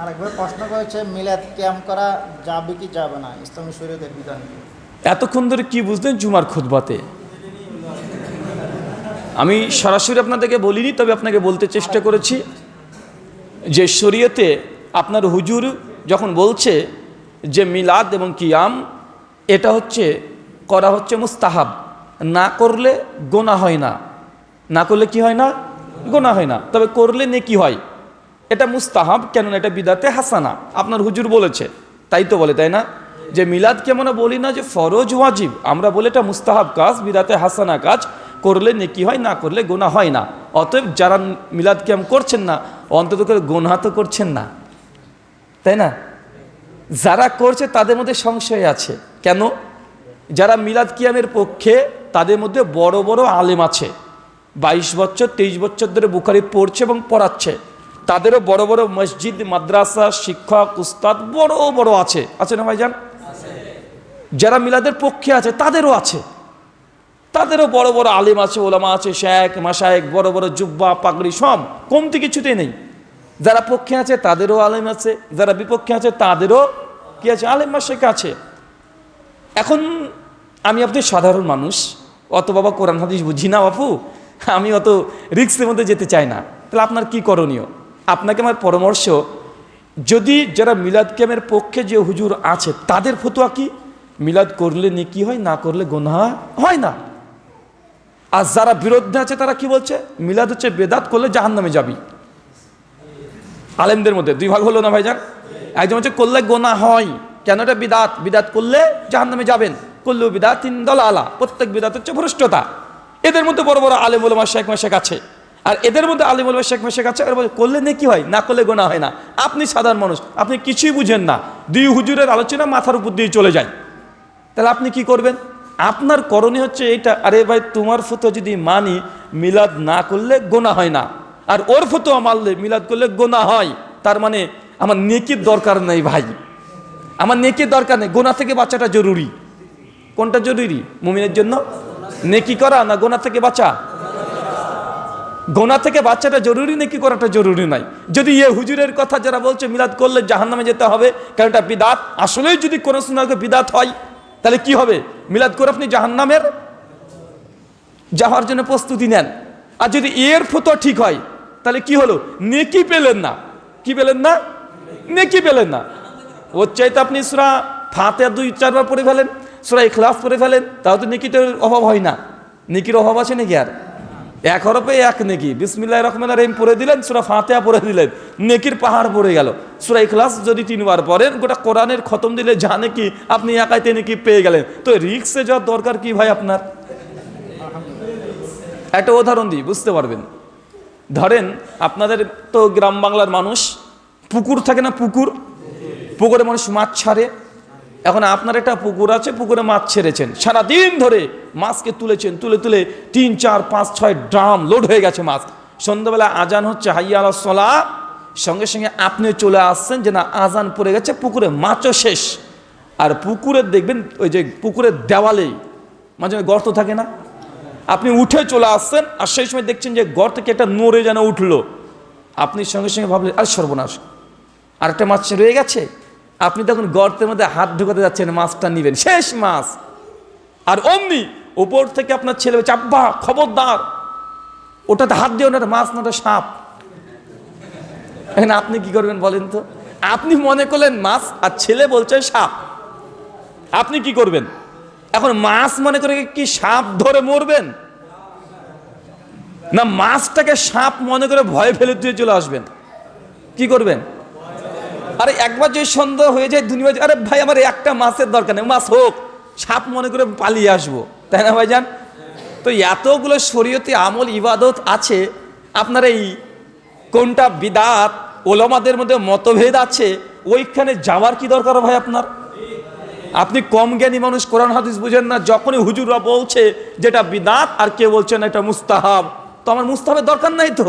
আরেকবার প্রশ্ন করেছে মিলাদ ক্যাম্প করা যাবে কি যাবে না, ইসলামী শরীয়তের বিধান কি? এতক্ষণ ধরে কি বুঝলেন জুমার খুতবাতে? আমি সরাসরি আপনাদেরকে বলিনি, তবে আপনাকে বলতে চেষ্টা করেছি যে শরীয়তে আপনার হুজুর যখন বলছে যে মিলাদ এবং কিয়াম এটা হচ্ছে করা হচ্ছে মুস্তাহাব, না করলে গোনা হয় না, না করলে কি হয় না? গোনা হয় না, তবে করলে নেকি হয়। এটা মুস্তাহাব, কেননা এটা বিদাতে হাসানা, আপনার হুজুর বলেছে, তাই তো বলে, তাই না? যে মিলাদকে আমরা বলি না যে ফরজ ওয়াজিব, আমরা বলি এটা মুস্তাহাব কাজ, বিদাতে হাসানা কাজ, করলে নেকি হয়, না করলে গোনা হয় না। অতএব যারা মিলাদ কিয়াম করছেন না, অন্তত করে গোনা তো করছেন না, তাই না? যারা করছে তাদের মধ্যে সংশয় আছে। কেন? যারা মিলাদ কিয়ামের পক্ষে তাদের মধ্যে বড় বড় আলেম আছে, 22 বছর 23 বছর ধরে বুখারী পড়ছে এবং পড়াচ্ছে, তাদেরও বড় বড় মসজিদ মাদ্রাসা শিক্ষক উস্তাদ বড় বড় আছে, আছে না ভাইজান? যারা মিলাদের পক্ষে আছে তাদেরও আছে, তাদেরও বড় বড় আলেম আছে, ওলামা আছে, শেখ মাশায়েখ, বড় বড় জুব্বা পাগড়ি, সব কমতি কিছুতেই নেই। যারা পক্ষে আছে তাদেরও আলেম আছে, যারা বিপক্ষে আছে তাদেরও কি আছে? আলেম মাশায়েখ আছে। এখন আমি আপনি সাধারণ মানুষ, অত বাবা কোরআন হাদিস বুঝি না বাপু, আমি অত রিস্কের মধ্যে যেতে চাই না। তাহলে আপনার কি করণীয়? আপনাকে আমার পরামর্শ, যদি যারা মিলাদ কিয়ামের পক্ষে যে হুজুর আছে তাদের ফতোয়া কি, মিলাদ করলে নেকি হয়, না করলে গুনাহ হয় না। আর যারা বিরুদ্ধে আছে তারা কি বলছে? মিলাদ হচ্ছে বেদাত, করলে জাহান্নামে যাবি। আলেমদের মধ্যে দুই ভাগ হলো না ভাইজান? একজন হচ্ছে করলে গোনা হয়, কেন? এটা বিদাত, বিদাত করলে জাহান্নামে যাবেন, করলেও বিদাত, 3 দলালা, প্রত্যেক বিদাত হচ্ছে ভ্রষ্টতা। এদের মধ্যে বড় বড় আলেম ওলামা শেখ মাশায়েখ আছে, আর এদের মধ্যে আলেম ওলামা শেখ মাশায়েখ আছে, আর করলে নেকি হয়, না করলে গোনা হয় না। আপনি সাধারণ মানুষ, আপনি কিছুই বুঝেন না, দুই হুজুরের আলোচনা মাথার উপর দিয়ে চলে যায়, তাহলে আপনি কি করবেন? আপনার করণীয় হচ্ছে এইটা, আরে ভাই তোমার ফতোয়া যদি মানি মিলাদ না করলে গোনা হয় না, আর ওর ফতোয়া মানলে মিলাদ করলে গোনা হয়, তার মানে আমার নেকির দরকার নেই ভাই, আমার নেকির দরকার নেই, গোনা থেকে বাঁচাটা জরুরি। কোনটা জরুরি মুমিনের জন্য? নেকি করা না গোনা থেকে বাঁচা? গোনা থেকে বাচ্চাটা জরুরি, নেকি করাটা জরুরি নাই। যদি এ হুজুরের কথা যারা বলছে মিলাদ করলে জাহান্নামে যেতে হবে কারণ এটা বিদাত, আসলেই যদি কোনো সুন্নাহকে বিদাত হয় তাহলে কি হবে? মিলাদ করে আপনি জাহান্নামের যাওয়ার জন্য প্রস্তুতি নেন। আর যদি এর ফতোয়া ঠিক হয় তাহলে কি হলো? নেকি পেলেন না। কি পেলেন না? নেকি পেলেন না। ওর চাইতে আপনি সূরা ফাতিহা 2-4 বার পড়ে ফেলেন, সূরা ইখলাস পড়ে ফেলেন, তাও তো নেকিটার অভাব হয় না। নেকির অভাব আছে নাকি? আর এক হরফে এক নেকি, বিসমিল্লাহির রহমানির রহিম পড়ে দিলেন, সূরা ফাতিহা পড়ে দিলেন, নেকির পাহাড় পড়ে গেল। সূরা ইখলাস যদি 3 বার পড়েন, গোটা কোরআনের খতম দিলে যা নেকি আপনি একাইতে নেকি পেয়ে গেলেন। তো রিক্সে যাওয়ার দরকার কি ভাই আপনার? একটা উদাহরণ দিই, বুঝতে পারবেন। ধরেন আপনাদের তো গ্রাম বাংলার মানুষ, পুকুর থাকে না, পুকুর, পুকুরে মানুষ মাছ ছাড়ে। এখন আপনার একটা পুকুর আছে, পুকুরে মাছ ছেড়েছেন, সারাদিন ধরে মাছকে তুলেছেন, তুলে তুলে 3, 4, 5, 6 ড্রাম লোড হয়ে গেছে মাছ। সন্ধ্যাবেলা আজান হচ্ছে হাইয়া আলাস সালাহ, সঙ্গে সঙ্গে আপনি চলে আসছেন যে না আজান পড়ে গেছে, পুকুরে মাছও শেষ। আর পুকুরের দেখবেন ওই যে পুকুরের দেওয়ালেই মাঝে গর্ত থাকে না, আপনি উঠে চলে আসছেন, আর সেই সময় দেখছেন যে গর্ত থেকে একটা নড়ে যেন উঠলো। আপনি সঙ্গে সঙ্গে ভাবলেন আর সর্বনাশ, আরেকটা মাছ রয়ে গেছে। আপনি তখন গর্তের মধ্যে হাত ঢুকাতে যাচ্ছেন, মাছটা নিবেন, শেষ মাছ। আর অমনি উপর থেকে আপনার ছেলে বলছে আব্বা খবরদার, ওটাতে হাত দিও না, মাছ না, ওটা সাপ। এখানে আপনি কি করবেন বলেন তো? আপনি মনে করলেন মাছ, আর ছেলে বলছে সাপ, আপনি কি করবেন? এখন মাছ মনে করে কি সাপ ধরে মরবেন, না মাছটাকে সাপ মনে করে ভয় ফেলে দিয়ে চলে আসবেন? কি করবেন? আরে একবার যদি সন্দেহ হয়ে যায় দুনিয়া, আরে ভাই আমার একটা মাছের দরকার নেই, মাছ হোক, সাপ মনে করে পালিয়ে আসবো, তাই না ভাইজান? তো এতগুলো শরীয়তে আমল ইবাদত আছে, আপনার এই কোনটা বিদাত, ওলামাদের মধ্যে মতভেদ আছে, ওইখানে যাওয়ার কি দরকার ভাই আপনার? আপনি কম জ্ঞানী মানুষ, কোরআন হাদিস বুঝেন না, যখনই হুজুররা বলছে যেটা বিদাত আর কে বলছে না এটা মুস্তাহাব, তো আমার মুস্তাহাবের দরকার নাই তো।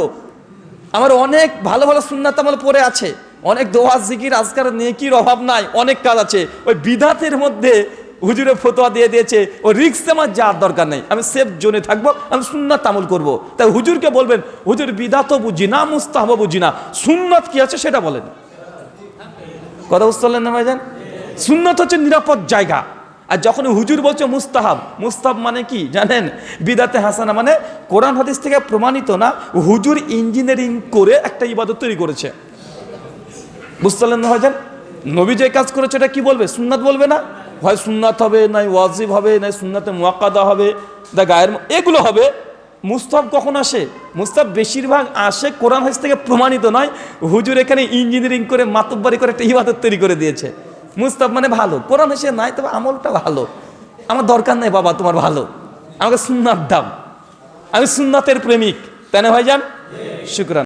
আমার অনেক ভালো ভালো সুন্নাত আমল পড়ে আছে, অনেক দোয়া জিকির আজকার নেকির অভাব নাই, অনেক কাজ আছে। ওই বিদাতের মধ্যে হুজুরে ফতোয়া দিয়ে দিয়েছে, ওই রিস্ক আমার যাওয়ার দরকার নেই, আমি সেফ জোনে থাকবো, আমি সুন্নাত আমল করবো। তাই হুজুরকে বলবেন হুজুর বিদাতও বুঝি না, মুস্তাহাবও বুঝি না, সুন্নাত কি আছে সেটা বলেন। কথা বুঝতে পারলেন না ভাইজান? সুন্নত হচ্ছে নিরাপদ জায়গা। আর যখন হুজুর বলছে মুস্তাহাব, মুস্তাহাব মানে কি জানেন? বিদাতে হাসানা মানে কোরআন হাদিস থেকে প্রমাণিত না, হুজুর ইঞ্জিনিয়ারিং করে একটা ইবাদত তৈরি করেছে। বুঝতে পারলেন না ভাইজান? নবী যে কাজ করেছে এটা কি বলবে? সুন্নাত বলবে না? হয় সুন্নাত হবে, নাই ওয়াজিব হবে, নাই সুন্নাতে মুআক্কাদা হবে, গায়ের এগুলো হবে। মুস্তাহাব কখন আসে? মুস্তাহাব বেশিরভাগ আসে কোরআন হাদিস থেকে প্রমাণিত নয়, হুজুর এখানে ইঞ্জিনিয়ারিং করে মাতব্বরি করে একটা ইবাদত তৈরি করে দিয়েছে। মুস্তাহাব মানে ভালো, কোরআন হাদিসে নাই, তবে আমলটা ভালো। আমার দরকার নেই বাবা তোমার ভালো, আমাকে সুন্নাত দাও, আমি সুন্নাতের প্রেমিক, তাই না ভাইজান? শুকরান।